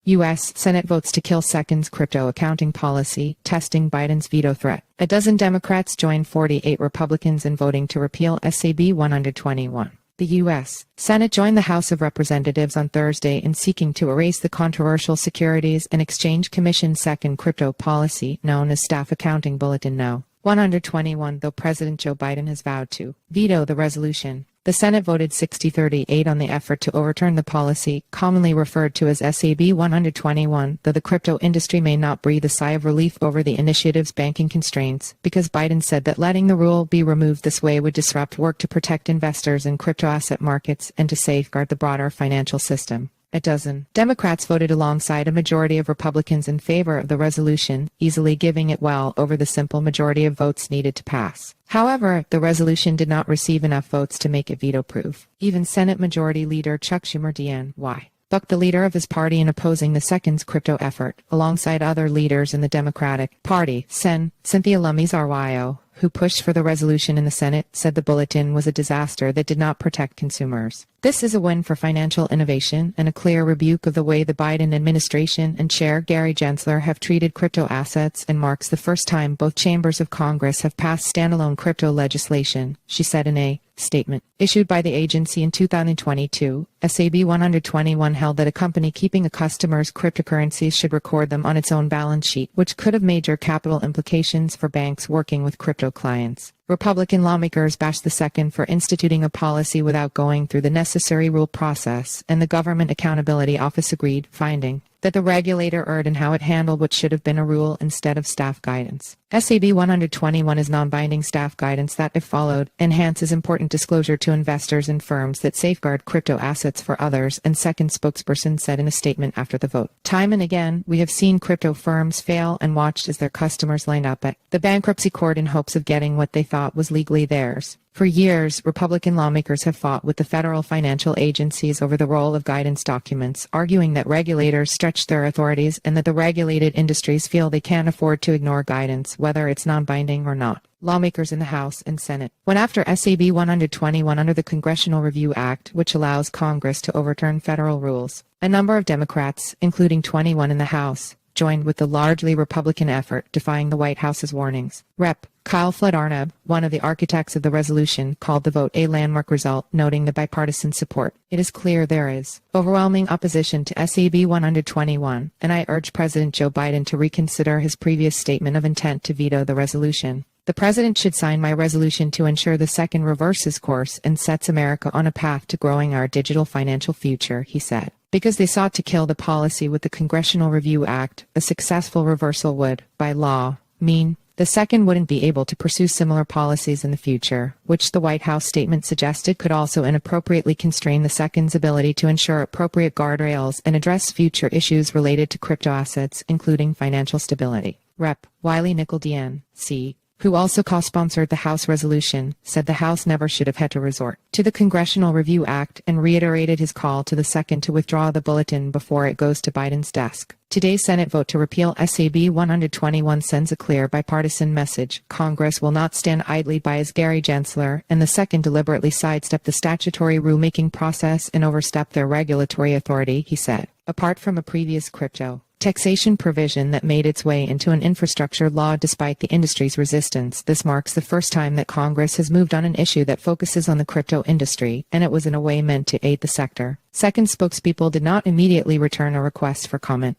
U.S. Senate votes to kill second's crypto accounting policy, testing Biden's veto threat. A dozen Democrats joined 48 Republicans in voting to repeal SAB 121. The U.S. Senate joined the House of Representatives on Thursday in seeking to erase the controversial Securities and Exchange Commission second crypto policy, known as Staff Accounting Bulletin No. 121, though President Joe Biden has vowed to veto the resolution. The Senate voted 60-38 on the effort to overturn the policy, commonly referred to as SAB 121, though the crypto industry may not breathe a sigh of relief over the initiative's banking constraints, because Biden said that letting the rule be removed this way would disrupt work to protect investors in crypto asset markets and to safeguard the broader financial system. A dozen Democrats voted alongside a majority of Republicans in favor of the resolution, easily giving it well over the simple majority of votes needed to pass. However, the resolution did not receive enough votes to make it veto-proof. Even Senate Majority Leader Chuck Schumer DNY bucked the leader of his party in opposing the second's crypto effort, alongside other leaders in the Democratic Party. Cynthia Lummis RYO, who pushed for the resolution in the Senate, said the bulletin was a disaster that did not protect consumers. This is a win for financial innovation and a clear rebuke of the way the Biden administration and Chair Gary Gensler have treated crypto assets, and marks the first time both chambers of Congress have passed standalone crypto legislation, she said in a statement issued by the agency in 2022. SAB 121 held that a company keeping a customer's cryptocurrencies should record them on its own balance sheet, which could have major capital implications for banks working with crypto clients. Republican lawmakers bashed the second for instituting a policy without going through the necessary rule process, and the Government Accountability Office agreed, finding that the regulator erred in how it handled what should have been a rule instead of staff guidance. SAB 121 is non-binding staff guidance that, if followed, enhances important disclosure to investors and firms that safeguard crypto assets for others, and second spokesperson said in a statement after the vote. Time and again, we have seen crypto firms fail and watched as their customers lined up at the bankruptcy court in hopes of getting what they thought was legally theirs. For years, Republican lawmakers have fought with the federal financial agencies over the role of guidance documents, arguing that regulators stretch their authorities and that the regulated industries feel they can't afford to ignore guidance, whether it's non-binding or not. Lawmakers in the House and Senate went after SAB 121 under the Congressional Review Act, which allows Congress to overturn federal rules. A number of Democrats, including 21 in the House, joined with the largely Republican effort, defying the White House's warnings. Rep. Kyle Flood Arnab, one of the architects of the resolution, called the vote a landmark result, noting the bipartisan support. It is clear there is overwhelming opposition to SAB 121, and I urge President Joe Biden to reconsider his previous statement of intent to veto the resolution. The president should sign my resolution to ensure the second reverses course and sets America on a path to growing our digital financial future, he said. Because they sought to kill the policy with the Congressional Review Act, a successful reversal would, by law, mean the second wouldn't be able to pursue similar policies in the future, which the White House statement suggested could also inappropriately constrain the second's ability to ensure appropriate guardrails and address future issues related to crypto assets, including financial stability. Rep. Wiley Nickel DNC, who also co-sponsored the House resolution, said the House never should have had to resort to the Congressional Review Act and reiterated his call to the second to withdraw the bulletin before it goes to Biden's desk. Today's Senate vote to repeal SAB 121 sends a clear bipartisan message. Congress will not stand idly by as Gary Gensler and the second deliberately sidestep the statutory rulemaking process and overstep their regulatory authority, he said. Apart from a previous crypto taxation provision that made its way into an infrastructure law despite the industry's resistance, this marks the first time that Congress has moved on an issue that focuses on the crypto industry, and it was in a way meant to aid the sector. Second spokespeople did not immediately return a request for comment.